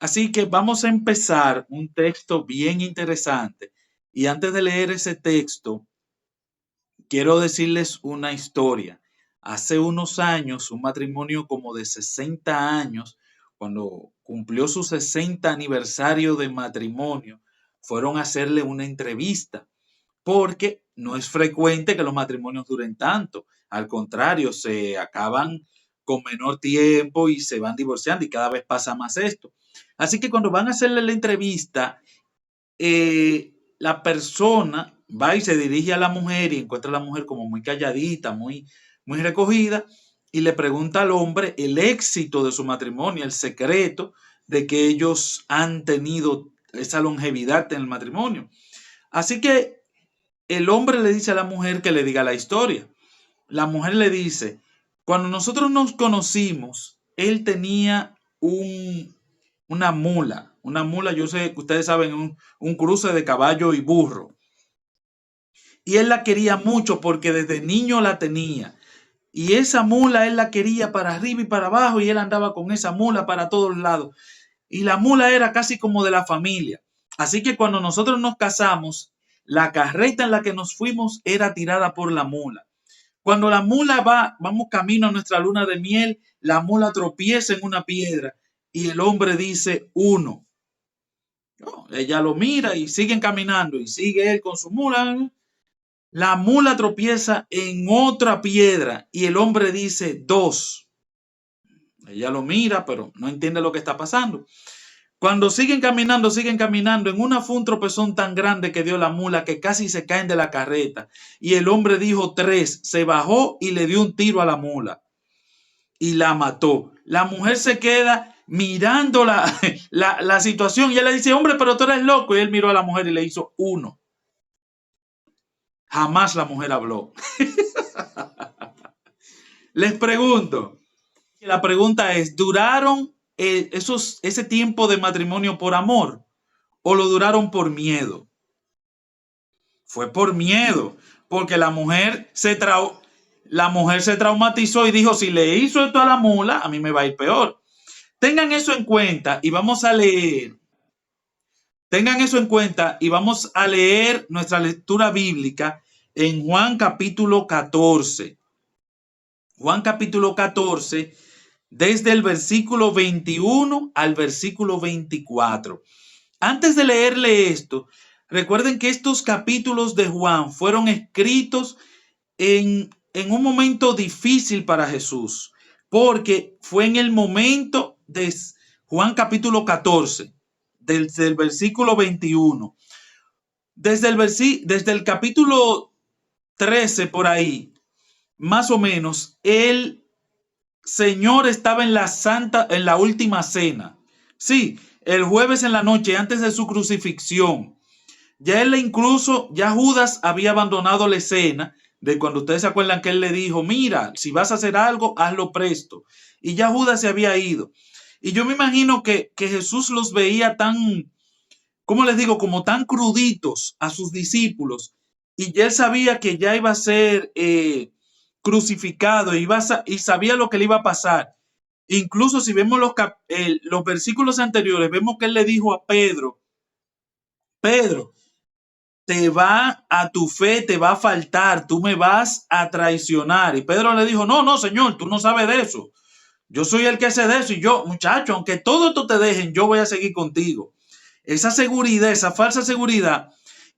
Así que vamos a empezar un texto bien interesante. Y antes de leer ese texto, quiero decirles una historia. Hace unos años, un matrimonio como de 60 años, cuando cumplió su 60 aniversario de matrimonio, fueron a hacerle una entrevista, porque no es frecuente que los matrimonios duren tanto. Al contrario, se acaban con menor tiempo y se van divorciando y cada vez pasa más esto. Así que cuando van a hacerle la entrevista, la persona va y se dirige a la mujer y encuentra a la mujer como muy calladita, muy recogida, y le pregunta al hombre el éxito de su matrimonio, el secreto de que ellos han tenido esa longevidad en el matrimonio. Así que el hombre le dice a la mujer que le diga la historia. La mujer le dice, cuando nosotros nos conocimos, él tenía una mula, yo sé que ustedes saben, un cruce de caballo y burro. Y él la quería mucho porque desde niño la tenía. Y esa mula él la quería para arriba y para abajo y él andaba con esa mula para todos lados. Y la mula era casi como de la familia. Así que cuando nosotros nos casamos, la carreta en la que nos fuimos era tirada por la mula. Cuando la mula vamos camino a nuestra luna de miel, la mula tropieza en una piedra y el hombre dice uno. No, ella lo mira y siguen caminando y sigue él con su mula. La mula tropieza en otra piedra y el hombre dice dos. Ella lo mira, pero no entiende lo que está pasando. Cuando siguen caminando, en una fue un tropezón tan grande que dio la mula que casi se caen de la carreta. Y el hombre dijo tres, se bajó y le dio un tiro a la mula y la mató. La mujer se queda mirando la situación y él le dice, hombre, pero tú eres loco. Y él miró a la mujer y le hizo uno. Jamás la mujer habló. Les pregunto, la pregunta es, ¿duraron ese tiempo de matrimonio por amor o lo duraron por miedo? Fue por miedo, porque la mujer se traumatizó y dijo, si le hizo esto a la mula, a mí me va a ir peor. Tengan eso en cuenta y vamos a leer. Tengan eso en cuenta y vamos a leer nuestra lectura bíblica en Juan capítulo 14. Juan capítulo 14, desde el versículo 21 al versículo 24. Antes de leerle esto, recuerden que estos capítulos de Juan fueron escritos en un momento difícil para Jesús, porque fue en el momento de Juan capítulo 14, desde el versículo 21. Desde el capítulo 13 por ahí, más o menos, el Señor estaba en la última cena. Sí, el jueves en la noche antes de su crucifixión. Ya Judas había abandonado la escena de cuando ustedes se acuerdan que él le dijo, mira, si vas a hacer algo, hazlo presto. Y ya Judas se había ido. Y yo me imagino que Jesús los veía tan, ¿cómo les digo? Como tan cruditos a sus discípulos. Y ya él sabía que ya iba a ser crucificado y sabía lo que le iba a pasar. Incluso si vemos los versículos anteriores, vemos que él le dijo a Pedro, Pedro, tu fe te va a faltar, tú me vas a traicionar. Y Pedro le dijo, no, Señor, tú no sabes de eso. Yo soy el que hace de eso y yo, muchacho, aunque todo esto te dejen, yo voy a seguir contigo. Esa seguridad, esa falsa seguridad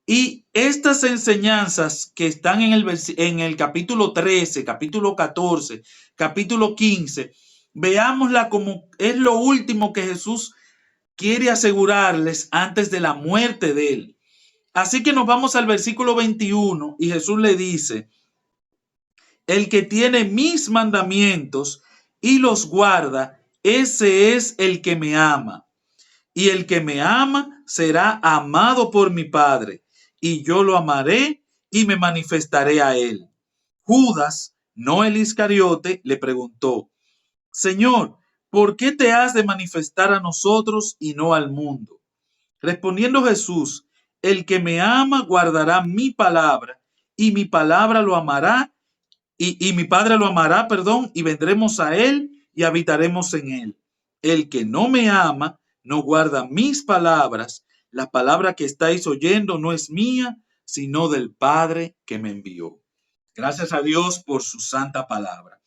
y estas enseñanzas que están en el capítulo 13, capítulo 14, capítulo 15, veámosla como es lo último que Jesús quiere asegurarles antes de la muerte de él. Así que nos vamos al versículo 21 y Jesús le dice, el que tiene mis mandamientos y los guarda, ese es el que me ama. Y el que me ama será amado por mi Padre, y yo lo amaré y me manifestaré a él. Judas, no el Iscariote, le preguntó, Señor, ¿por qué te has de manifestar a nosotros y no al mundo? Respondiendo Jesús, el que me ama guardará mi palabra, y mi palabra lo amará, y mi Padre lo amará, y vendremos a él y habitaremos en él. El que no me ama, no guarda mis palabras, la palabra que estáis oyendo no es mía, sino del Padre que me envió. Gracias a Dios por su santa palabra.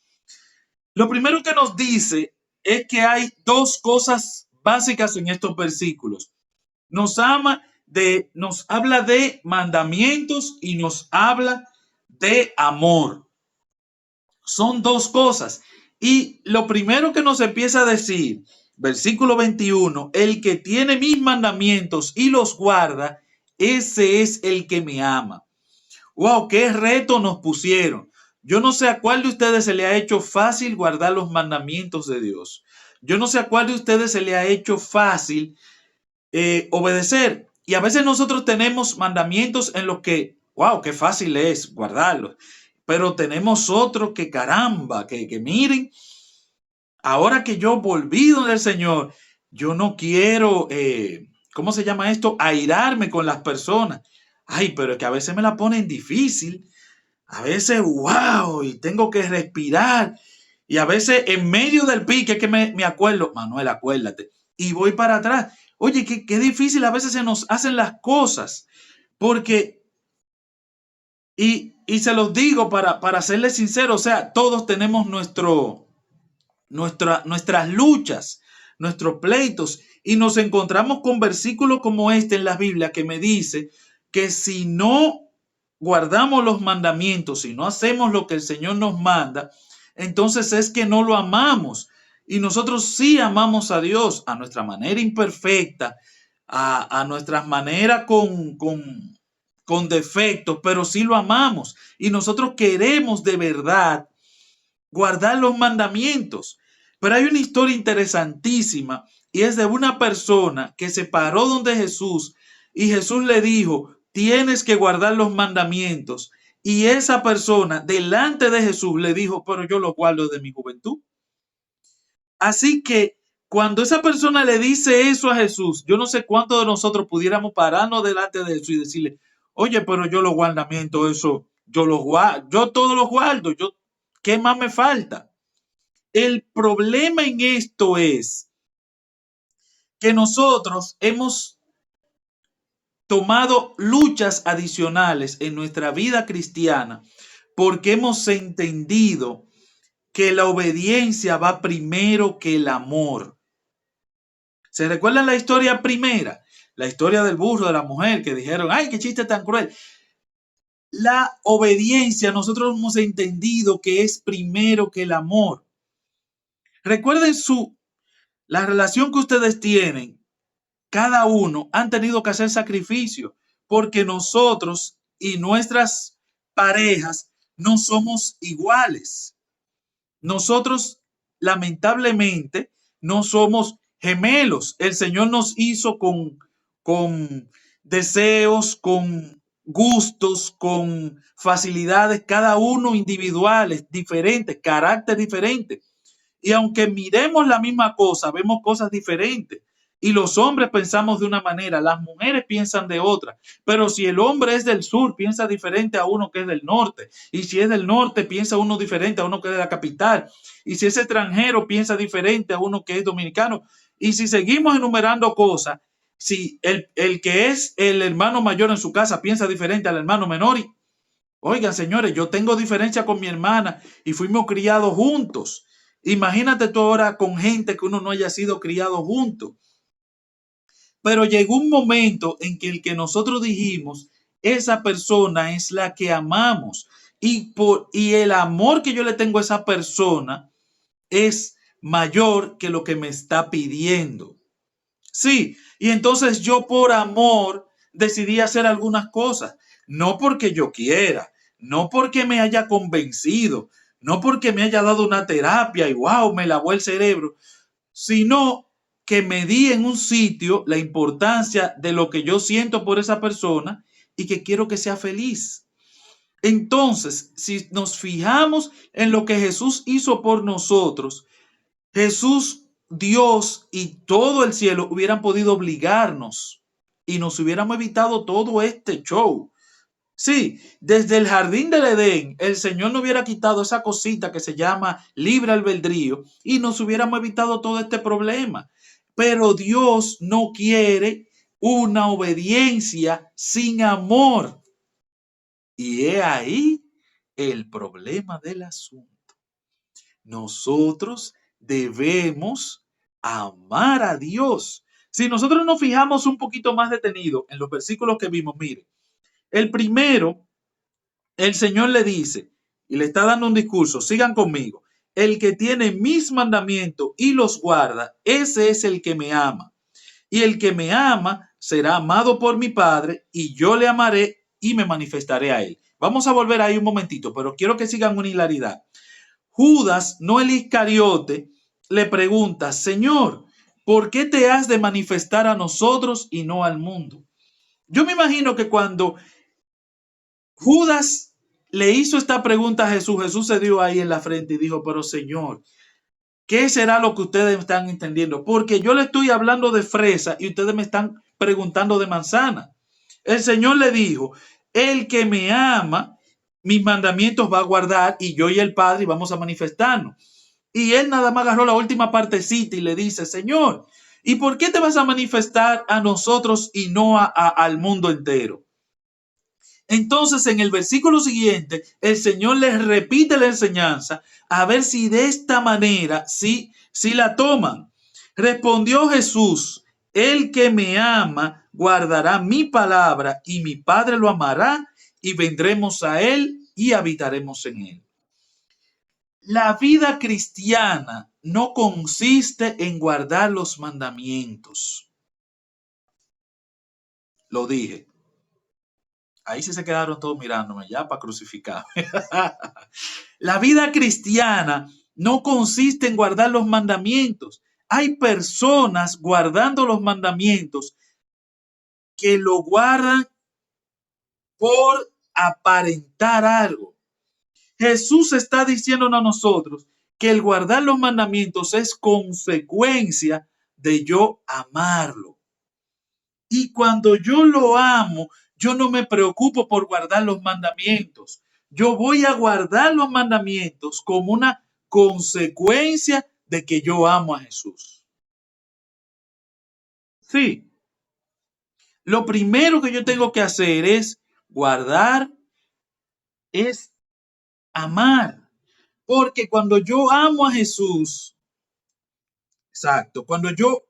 Lo primero que nos dice es que hay dos cosas básicas en estos versículos. Nos habla de mandamientos y nos habla de amor. Son dos cosas. Y lo primero que nos empieza a decir, versículo 21, el que tiene mis mandamientos y los guarda, ese es el que me ama. Wow, qué reto nos pusieron. Yo no sé a cuál de ustedes se le ha hecho fácil guardar los mandamientos de Dios. Yo no sé a cuál de ustedes se le ha hecho fácil obedecer. Y a veces nosotros tenemos mandamientos en los que, wow, qué fácil es guardarlos. Pero tenemos otros que caramba, que miren, ahora que yo volví del Señor, yo no quiero, ¿cómo se llama esto? Airarme con las personas. Ay, pero es que a veces me la ponen difícil. A veces, wow, y tengo que respirar. Y a veces en medio del pique es que me acuerdo, Manuel, acuérdate. Y voy para atrás. Oye, qué difícil a veces se nos hacen las cosas. Porque, y se los digo para serles sincero, o sea, todos tenemos nuestras luchas, nuestros pleitos. Y nos encontramos con versículos como este en la Biblia que me dice que si no guardamos los mandamientos, si no hacemos lo que el Señor nos manda, entonces es que no lo amamos. Y nosotros sí amamos a Dios a nuestra manera imperfecta, a nuestras maneras con defectos, pero sí lo amamos. Y nosotros queremos de verdad guardar los mandamientos. Pero hay una historia interesantísima y es de una persona que se paró donde Jesús y Jesús le dijo, tienes que guardar los mandamientos. Y esa persona delante de Jesús le dijo, pero yo los guardo de mi juventud. Así que cuando esa persona le dice eso a Jesús, yo no sé cuántos de nosotros pudiéramos pararnos delante de Jesús y decirle, oye, pero yo los mandamientos, eso, yo los guardo, yo todos los guardo, ¿qué más me falta? El problema en esto es que nosotros hemos tomado luchas adicionales en nuestra vida cristiana porque hemos entendido que la obediencia va primero que el amor. ¿Se recuerdan la historia primera? La historia del burro, de la mujer, que dijeron, ay, qué chiste tan cruel. La obediencia, nosotros hemos entendido que es primero que el amor. Recuerden la relación que ustedes tienen. Cada uno han tenido que hacer sacrificio porque nosotros y nuestras parejas no somos iguales. Nosotros, lamentablemente, no somos gemelos. El Señor nos hizo con deseos, con gustos, con facilidades, cada uno individuales, diferentes, carácter diferente. Y aunque miremos la misma cosa, vemos cosas diferentes. Y los hombres pensamos de una manera, las mujeres piensan de otra. Pero si el hombre es del sur, piensa diferente a uno que es del norte. Y si es del norte, piensa uno diferente a uno que es de la capital. Y si es extranjero, piensa diferente a uno que es dominicano. Y si seguimos enumerando cosas, si el que es el hermano mayor en su casa piensa diferente al hermano menor. Oigan, señores, yo tengo diferencia con mi hermana y fuimos criados juntos. Imagínate tú ahora con gente que uno no haya sido criado junto. Pero llegó un momento en que el que nosotros dijimos, esa persona es la que amamos. Y el amor que yo le tengo a esa persona es mayor que lo que me está pidiendo. Sí, y entonces yo por amor decidí hacer algunas cosas. No porque yo quiera, no porque me haya convencido, no porque me haya dado una terapia y wow, me lavó el cerebro, sino que me di en un sitio la importancia de lo que yo siento por esa persona y que quiero que sea feliz. Entonces, si nos fijamos en lo que Jesús hizo por nosotros, Jesús, Dios y todo el cielo hubieran podido obligarnos y nos hubiéramos evitado todo este show. Sí, desde el jardín del Edén, el Señor no hubiera quitado esa cosita que se llama libre albedrío y nos hubiéramos evitado todo este problema. Pero Dios no quiere una obediencia sin amor. Y he ahí el problema del asunto. Nosotros debemos amar a Dios. Si nosotros nos fijamos un poquito más detenido en los versículos que vimos, mire, el primero, el Señor le dice, y le está dando un discurso, sigan conmigo, el que tiene mis mandamientos y los guarda, ese es el que me ama. Y el que me ama será amado por mi Padre, y yo le amaré y me manifestaré a él. Vamos a volver ahí un momentito, pero quiero que sigan una hilaridad. Judas, no el Iscariote, le pregunta, Señor, ¿por qué te has de manifestar a nosotros y no al mundo? Yo me imagino que cuando Judas le hizo esta pregunta a Jesús, Jesús se dio ahí en la frente y dijo, pero Señor, ¿qué será lo que ustedes están entendiendo? Porque yo le estoy hablando de fresa y ustedes me están preguntando de manzana. El Señor le dijo, el que me ama, mis mandamientos va a guardar y yo y el Padre vamos a manifestarnos. Y él nada más agarró la última partecita y le dice, Señor, ¿y por qué te vas a manifestar a nosotros y no al mundo entero? Entonces, en el versículo siguiente, el Señor les repite la enseñanza a ver si de esta manera, si la toman. Respondió Jesús, el que me ama guardará mi palabra y mi Padre lo amará y vendremos a él y habitaremos en él. La vida cristiana no consiste en guardar los mandamientos. Lo dije. Ahí sí se quedaron todos mirándome ya para crucificar. La vida cristiana no consiste en guardar los mandamientos. Hay personas guardando los mandamientos que lo guardan por aparentar algo. Jesús está diciéndonos a nosotros que el guardar los mandamientos es consecuencia de yo amarlo. Y cuando yo lo amo, yo no me preocupo por guardar los mandamientos. Yo voy a guardar los mandamientos como una consecuencia de que yo amo a Jesús. Sí, lo primero que yo tengo que hacer es guardar, es amar. Porque cuando yo amo a Jesús, exacto, cuando yo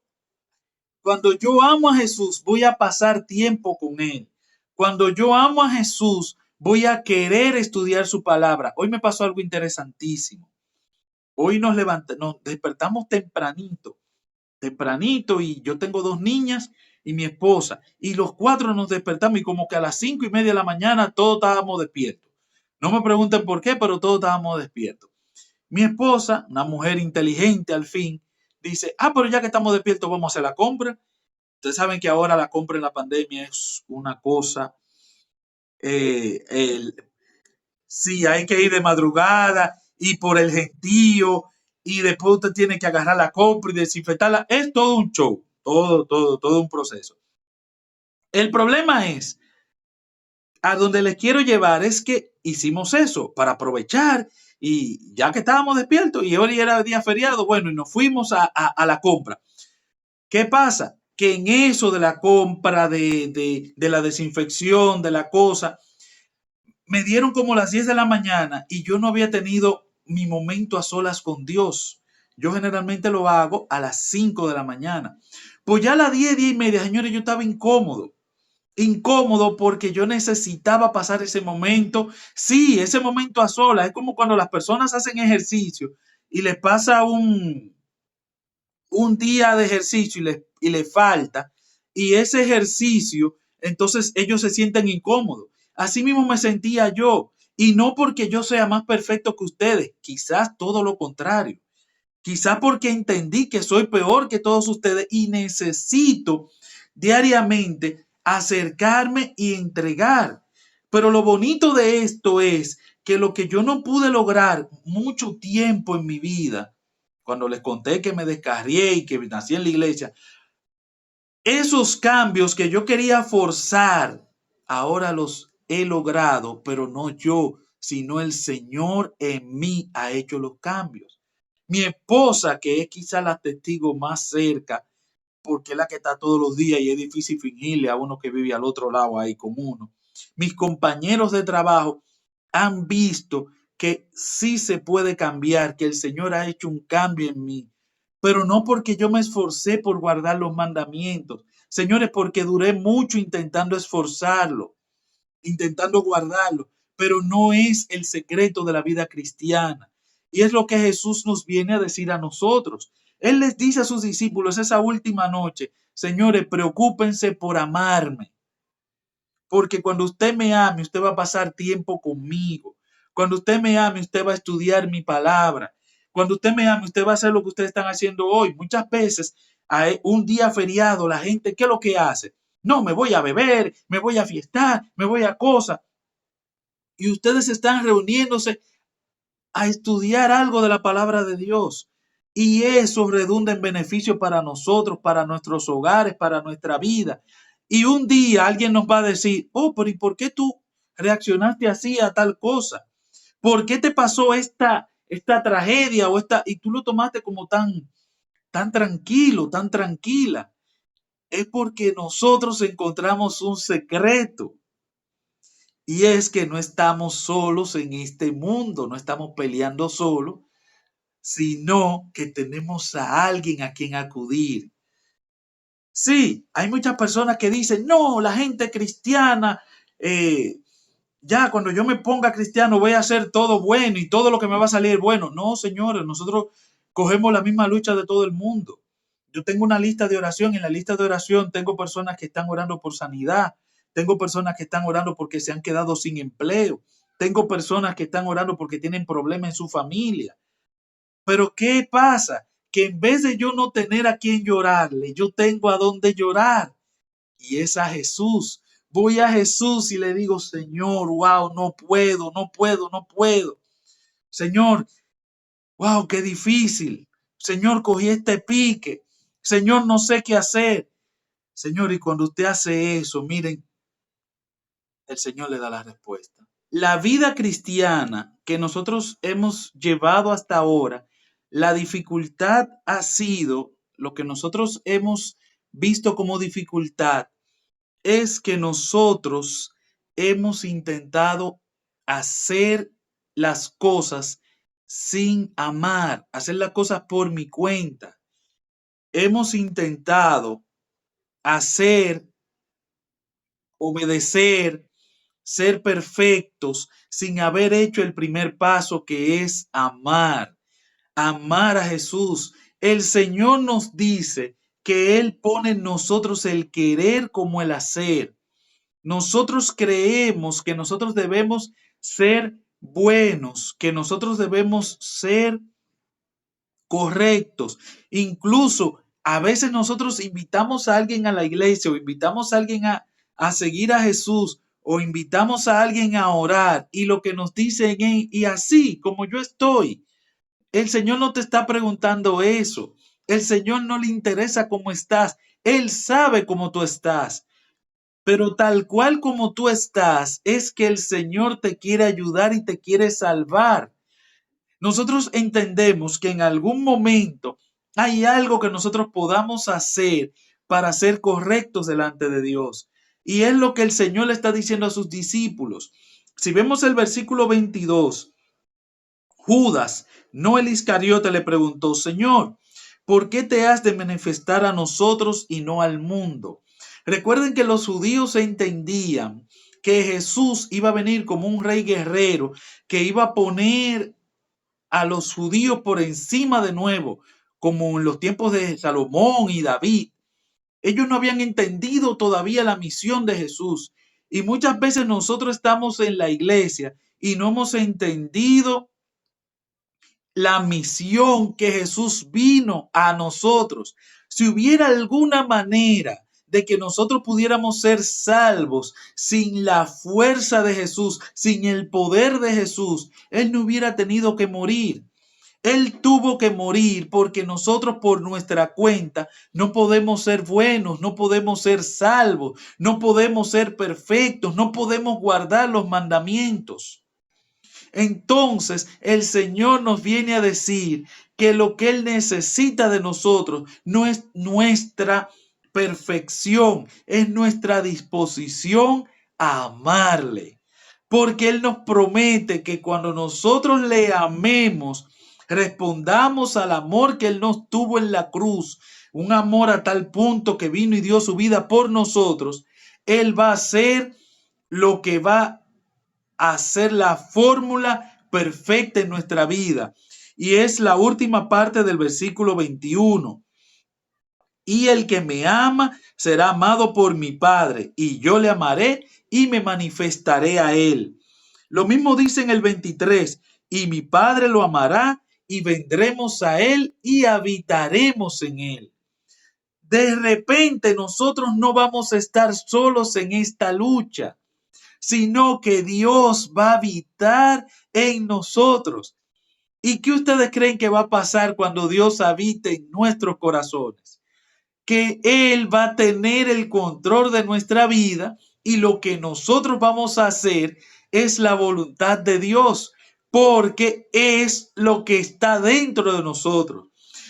amo a Jesús, voy a pasar tiempo con Él. Cuando yo amo a Jesús, voy a querer estudiar su palabra. Hoy me pasó algo interesantísimo. Hoy nos despertamos tempranito, y yo tengo dos niñas y mi esposa, y los cuatro nos despertamos y como que a las 5:30 de la mañana todos estábamos despiertos. No me pregunten por qué, pero todos estábamos despiertos. Mi esposa, una mujer inteligente al fin, dice, pero ya que estamos despiertos vamos a hacer la compra. Ustedes saben que ahora la compra en la pandemia es una cosa. Sí, hay que ir de madrugada y por el gentío y después usted tiene que agarrar la compra y desinfectarla. Es todo un show, todo un proceso. El problema es, a donde les quiero llevar es que hicimos eso para aprovechar y ya que estábamos despiertos y hoy era día feriado, bueno, y nos fuimos a la compra. ¿Qué pasa? Que en eso de la compra, de la desinfección, de la cosa, me dieron como las 10 de la mañana y yo no había tenido mi momento a solas con Dios. Yo generalmente lo hago a las 5 de la mañana. Pues ya a las 10:30, señores, yo estaba incómodo porque yo necesitaba pasar ese momento. Sí, ese momento a solas. Es como cuando las personas hacen ejercicio y les pasa un día de ejercicio y les falta, y ese ejercicio, entonces ellos se sienten incómodos. Así mismo me sentía yo, y no porque yo sea más perfecto que ustedes, quizás todo lo contrario, quizás porque entendí que soy peor que todos ustedes y necesito diariamente acercarme y entregar. Pero lo bonito de esto es que lo que yo no pude lograr mucho tiempo en mi vida, cuando les conté que me descarrié y que nací en la iglesia, esos cambios que yo quería forzar, ahora los he logrado, pero no yo, sino el Señor en mí ha hecho los cambios. Mi esposa, que es quizá la testigo más cerca porque es la que está todos los días y es difícil fingirle a uno que vive al otro lado ahí con uno. Mis compañeros de trabajo han visto que sí se puede cambiar, que el Señor ha hecho un cambio en mí, pero no porque yo me esforcé por guardar los mandamientos, señores, porque duré mucho intentando esforzarlo, intentando guardarlo, pero no es el secreto de la vida cristiana. Y es lo que Jesús nos viene a decir a nosotros. Él les dice a sus discípulos esa última noche, señores, preocúpense por amarme, porque cuando usted me ame, usted va a pasar tiempo conmigo. Cuando usted me ame, usted va a estudiar mi palabra. Cuando usted me ame, usted va a hacer lo que ustedes están haciendo hoy. Muchas veces, un día feriado, la gente, ¿qué es lo que hace? No, me voy a beber, me voy a fiestar, me voy a cosas. Y ustedes están reuniéndose a estudiar algo de la palabra de Dios. Y eso redunda en beneficio para nosotros, para nuestros hogares, para nuestra vida. Y un día alguien nos va a decir, oh, pero ¿y por qué tú reaccionaste así a tal cosa? ¿Por qué te pasó esta tragedia o esta, y tú lo tomaste como tan tranquilo, tan tranquila? Es porque nosotros encontramos un secreto. Y es que no estamos solos en este mundo, no estamos peleando solos, sino que tenemos a alguien a quien acudir. Sí, hay muchas personas que dicen, no, la gente cristiana, eh, ya cuando yo me ponga cristiano voy a hacer todo bueno y todo lo que me va a salir bueno. No, señores, nosotros cogemos la misma lucha de todo el mundo. Yo tengo una lista de oración, en la lista de oración tengo personas que están orando por sanidad, tengo personas que están orando porque se han quedado sin empleo, tengo personas que están orando porque tienen problemas en su familia. Pero ¿qué pasa? Que en vez de yo no tener a quien llorarle, yo tengo a dónde llorar. Y es a Jesús. Voy a Jesús y le digo, Señor, wow, no puedo, no puedo, no puedo. Señor, wow, qué difícil. Señor, cogí este pique. Señor, no sé qué hacer. Señor, y cuando usted hace eso, miren, el Señor le da la respuesta. La vida cristiana que nosotros hemos llevado hasta ahora, la dificultad ha sido, lo que nosotros hemos visto como dificultad, es que nosotros hemos intentado hacer las cosas sin amar, hacer las cosas por mi cuenta. Hemos intentado hacer, obedecer, ser perfectos sin haber hecho el primer paso que es amar, amar a Jesús. El Señor nos dice que Él pone en nosotros el querer como el hacer. Nosotros creemos que nosotros debemos ser buenos, que nosotros debemos ser correctos. Incluso a veces nosotros invitamos a alguien a la iglesia o invitamos a alguien a seguir a Jesús o invitamos a alguien a orar y lo que nos dicen es, y así como yo estoy, el Señor no te está preguntando eso. El Señor no le interesa cómo estás. Él sabe cómo tú estás. Pero tal cual como tú estás, es que el Señor te quiere ayudar y te quiere salvar. Nosotros entendemos que en algún momento hay algo que nosotros podamos hacer para ser correctos delante de Dios. Y es lo que el Señor le está diciendo a sus discípulos. Si vemos el versículo 22, Judas, no el Iscariote, le preguntó, Señor, ¿por qué te has de manifestar a nosotros y no al mundo? Recuerden que los judíos entendían que Jesús iba a venir como un rey guerrero, que iba a poner a los judíos por encima de nuevo, como en los tiempos de Salomón y David. Ellos no habían entendido todavía la misión de Jesús. Y muchas veces nosotros estamos en la iglesia y no hemos entendido la misión que Jesús vino a nosotros. Si hubiera alguna manera de que nosotros pudiéramos ser salvos sin la fuerza de Jesús, sin el poder de Jesús, Él no hubiera tenido que morir. Él tuvo que morir porque nosotros por nuestra cuenta no podemos ser buenos, no podemos ser salvos, no podemos ser perfectos, no podemos guardar los mandamientos. Entonces el Señor nos viene a decir que lo que Él necesita de nosotros no es nuestra perfección, es nuestra disposición a amarle. Porque Él nos promete que cuando nosotros le amemos, respondamos al amor que Él nos tuvo en la cruz, un amor a tal punto que vino y dio su vida por nosotros. Él va a hacer lo que va a hacer la fórmula perfecta en nuestra vida. Y es la última parte del versículo 21. Y el que me ama será amado por mi Padre, y yo le amaré y me manifestaré a él. Lo mismo dice en el 23, y mi Padre lo amará y vendremos a él y habitaremos en él. De repente nosotros no vamos a estar solos en esta lucha, sino que Dios va a habitar en nosotros. ¿Y qué ustedes creen que va a pasar cuando Dios habite en nuestros corazones? Que Él va a tener el control de nuestra vida y lo que nosotros vamos a hacer es la voluntad de Dios, porque es lo que está dentro de nosotros.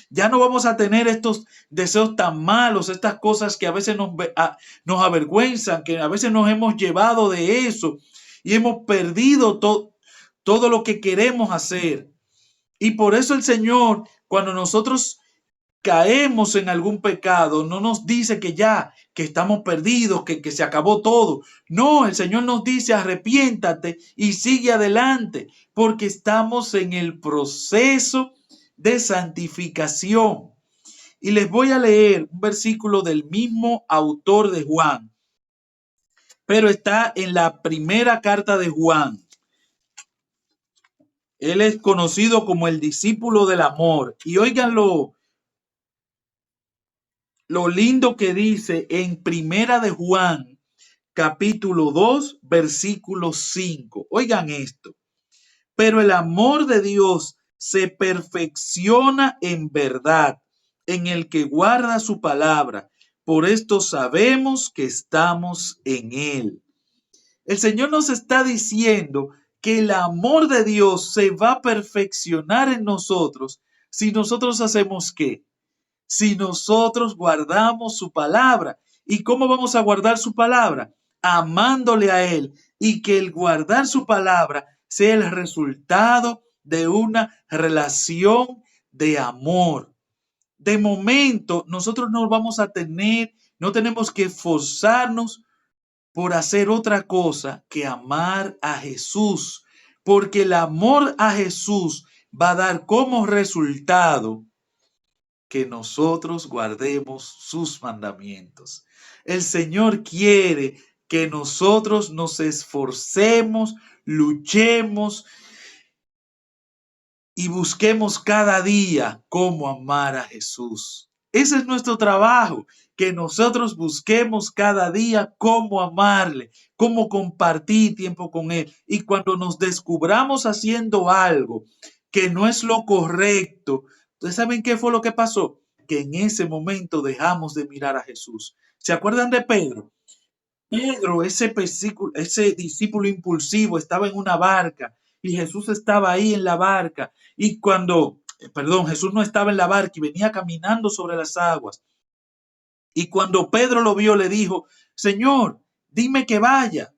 Ya no vamos a tener estos deseos tan malos, estas cosas que a veces nos avergüenzan, que a veces nos hemos llevado de eso y hemos perdido todo lo que queremos hacer. Y por eso el Señor, cuando nosotros caemos en algún pecado, no nos dice que ya, que estamos perdidos, que se acabó todo. No, el Señor nos dice arrepiéntate y sigue adelante, porque estamos en el proceso de santificación. Y les voy a leer un versículo del mismo autor de Juan, pero está en la primera carta de Juan. Él es conocido como el discípulo del amor. Y óiganlo, lo lindo que dice en Primera de Juan, capítulo 2, versículo 5. Oigan esto. Pero el amor de Dios se perfecciona en verdad, en el que guarda su palabra. Por esto sabemos que estamos en Él. El Señor nos está diciendo que el amor de Dios se va a perfeccionar en nosotros si nosotros hacemos ¿qué? Si nosotros guardamos su palabra. ¿Y cómo vamos a guardar su palabra? Amándole a Él, y que el guardar su palabra sea el resultado de una relación de amor. De momento, nosotros no vamos a tener, no tenemos que esforzarnos por hacer otra cosa que amar a Jesús, porque el amor a Jesús va a dar como resultado que nosotros guardemos sus mandamientos. El Señor quiere que nosotros nos esforcemos, luchemos y busquemos cada día cómo amar a Jesús. Ese es nuestro trabajo, que nosotros busquemos cada día cómo amarle, cómo compartir tiempo con Él. Y cuando nos descubramos haciendo algo que no es lo correcto, ¿ustedes saben qué fue lo que pasó? Que en ese momento dejamos de mirar a Jesús. ¿Se acuerdan de Pedro? Pedro, ese discípulo impulsivo, estaba en una barca y Jesús estaba ahí en la barca. Y Jesús no estaba en la barca y venía caminando sobre las aguas. Y cuando Pedro lo vio, le dijo, Señor, dime que vaya.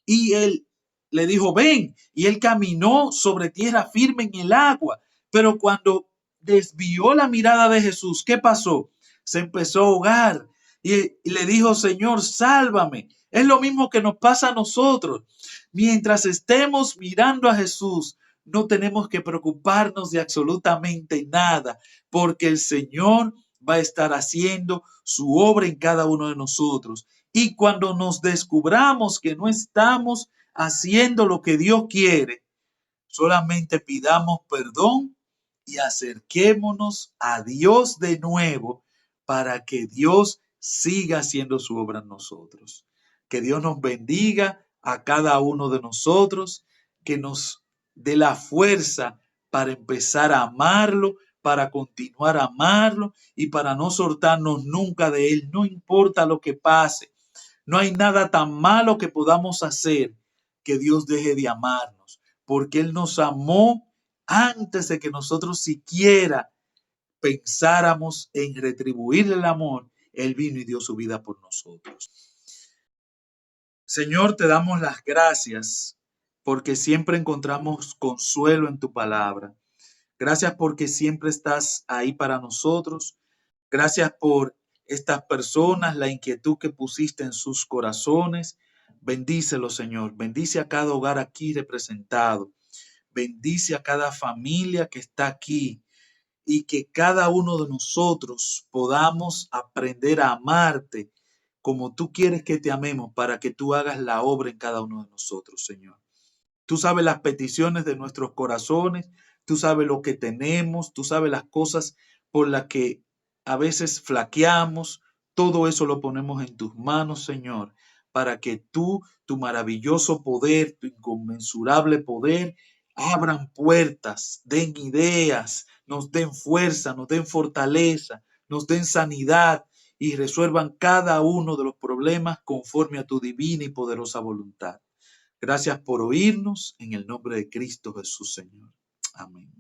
Y él le dijo, ven. Y él caminó sobre tierra firme en el agua. Pero cuando desvió la mirada de Jesús, ¿qué pasó? Se empezó a ahogar y le dijo, Señor, sálvame. Es lo mismo que nos pasa a nosotros. Mientras estemos mirando a Jesús, no tenemos que preocuparnos de absolutamente nada, porque el Señor va a estar haciendo su obra en cada uno de nosotros. Y cuando nos descubramos que no estamos haciendo lo que Dios quiere, solamente pidamos perdón y acerquémonos a Dios de nuevo para que Dios siga haciendo su obra en nosotros. Que Dios nos bendiga a cada uno de nosotros, que nos dé la fuerza para empezar a amarlo, para continuar a amarlo y para no soltarnos nunca de Él, no importa lo que pase. No hay nada tan malo que podamos hacer que Dios deje de amarnos, porque Él nos amó antes de que nosotros siquiera pensáramos en retribuirle el amor Él vino y dio su vida por nosotros. Señor, te damos las gracias porque siempre encontramos consuelo en tu palabra. Gracias porque siempre estás ahí para nosotros. Gracias por estas personas, la inquietud que pusiste en sus corazones. Bendícelo, Señor. Bendice a cada hogar aquí representado. Bendice a cada familia que está aquí y que cada uno de nosotros podamos aprender a amarte como tú quieres que te amemos para que tú hagas la obra en cada uno de nosotros, Señor. Tú sabes las peticiones de nuestros corazones, tú sabes lo que tenemos, tú sabes las cosas por las que a veces flaqueamos. Todo eso lo ponemos en tus manos, Señor, para que tú, tu maravilloso poder, tu inconmensurable poder, abran puertas, den ideas, nos den fuerza, nos den fortaleza, nos den sanidad y resuelvan cada uno de los problemas conforme a tu divina y poderosa voluntad. Gracias por oírnos en el nombre de Cristo Jesús, Señor. Amén.